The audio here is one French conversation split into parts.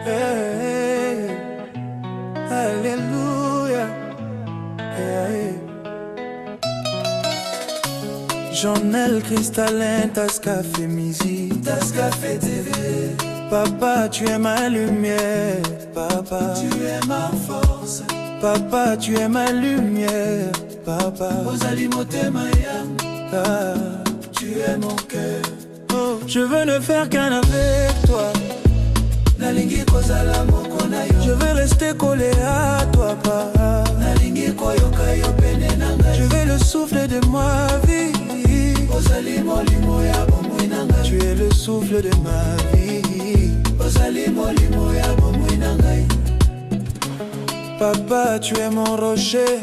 Hey, alléluia. Hey. Journal cristallin, tas café misi, tas café TV. Papa, tu es ma lumière. Papa, tu es ma force. Papa, tu es ma lumière. Papa, Ozali motema yanga, tu es mon cœur. Oh, je veux ne faire qu'un avec toi. Nalingi kozala moko na yo. Je veux rester collé à toi, papa. Nalingi koyoka yo pene nanga. Je veux le souffle de ma vie. Ozali molimo ya bomoi nanga. Tu es le souffle de ma vie. Ozali molimo ya bomoi nanga. Papa, tu es mon rocher.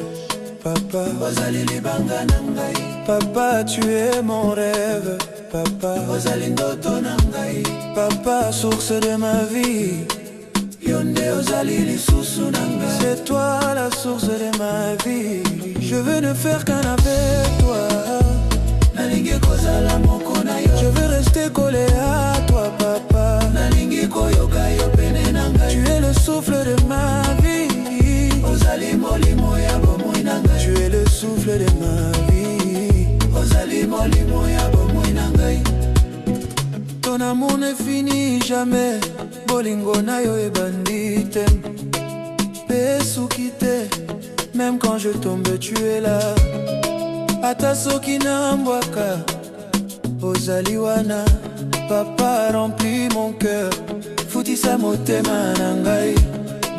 Papa, Ozali libanga nangai. Papa, tu es mon rêve. Papa, Ozali ndoto nangai. Papa, source de ma vie. Yonde Ozali lisusu nangai. C'est toi la source de ma vie. Je veux ne faire qu'un avec toi. Nalingi kozala moko na yo. Je veux rester collé à toi, papa. Nalingi koyoka yo pene nangai. Tu es le souffle de ma vie. Ozali molimo ya bomoi nangai. Tu es le souffle de ma vie. Ozali molimo ya bomoi nangai. Ton amour ne finit jamais. Bolingo na yo e bandite. Pesu kite. Même quand je tombe, tu es là. Ata soki na mbwaka. Ozali wana. Papa remplit mon cœur. Futisa motema nangai.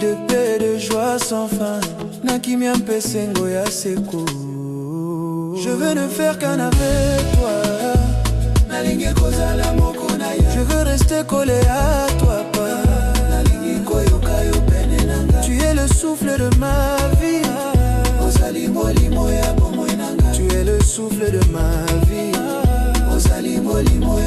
De paix, de joie sans fin. Nakimia mpesengo ya seko. Je veux ne faire qu'un avec toi. Nalingi kozala moko na yo. Je veux rester collé à toi, papa. Nalingi koyoka yo pene nanga. Tu es le souffle de ma vie. Ozali molimo ya bomoi nanga. Tu es le souffle de ma vie. Ozali molimo